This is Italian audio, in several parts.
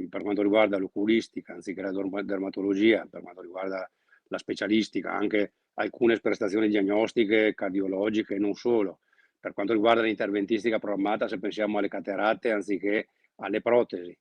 per quanto riguarda l'oculistica, anziché la dermatologia, per quanto riguarda la specialistica, anche alcune prestazioni diagnostiche, cardiologiche e non solo. Per quanto riguarda l'interventistica programmata, se pensiamo alle cataratte anziché alle protesi.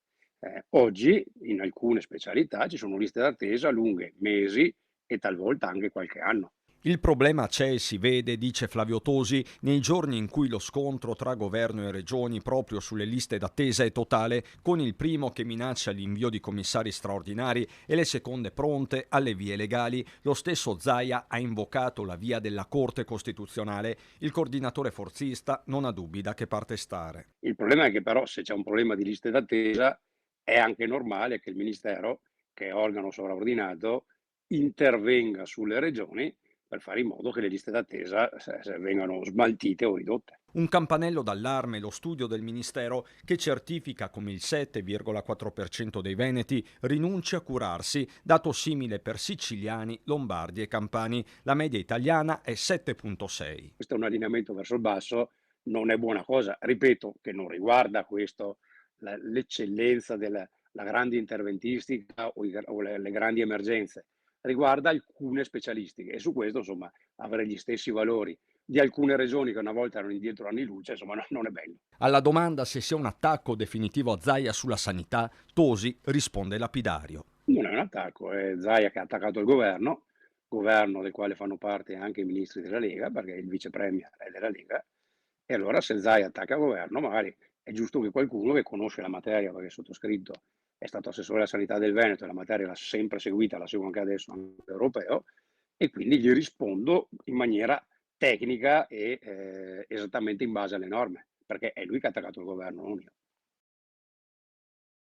Oggi in alcune specialità ci sono liste d'attesa lunghe, mesi e talvolta anche qualche anno. Il problema c'è e si vede, dice Flavio Tosi, nei giorni in cui lo scontro tra governo e regioni proprio sulle liste d'attesa è totale, con il primo che minaccia l'invio di commissari straordinari e le seconde pronte alle vie legali. Lo stesso Zaia ha invocato la via della Corte Costituzionale. Il coordinatore forzista non ha dubbi da che parte stare. Il problema è che però se c'è un problema di liste d'attesa è anche normale che il Ministero, che è organo sovraordinato, intervenga sulle regioni per fare in modo che le liste d'attesa se vengano smaltite o ridotte. Un campanello d'allarme lo studio del Ministero che certifica come il 7,4% dei veneti rinunci a curarsi, dato simile per siciliani, lombardi e campani. La media italiana è 7,6. Questo è un allineamento verso il basso, non è buona cosa. Ripeto che non riguarda questo l'eccellenza della la grande interventistica o le grandi emergenze, riguarda alcune specialistiche e su questo insomma avere gli stessi valori di alcune regioni che una volta erano indietro anni luce, insomma non è bello. Alla domanda se sia un attacco definitivo a Zaia sulla sanità, Tosi risponde lapidario. Non è un attacco, è Zaia che ha attaccato il governo del quale fanno parte anche i ministri della Lega, perché il vice premier è della Lega, e allora se Zaia attacca il governo magari è giusto che qualcuno che conosce la materia, perché il sottoscritto è stato assessore alla sanità del Veneto e la materia l'ha sempre seguita, la seguo anche adesso a livello europeo, e quindi gli rispondo in maniera tecnica e esattamente in base alle norme, perché è lui che ha attaccato il governo, non io.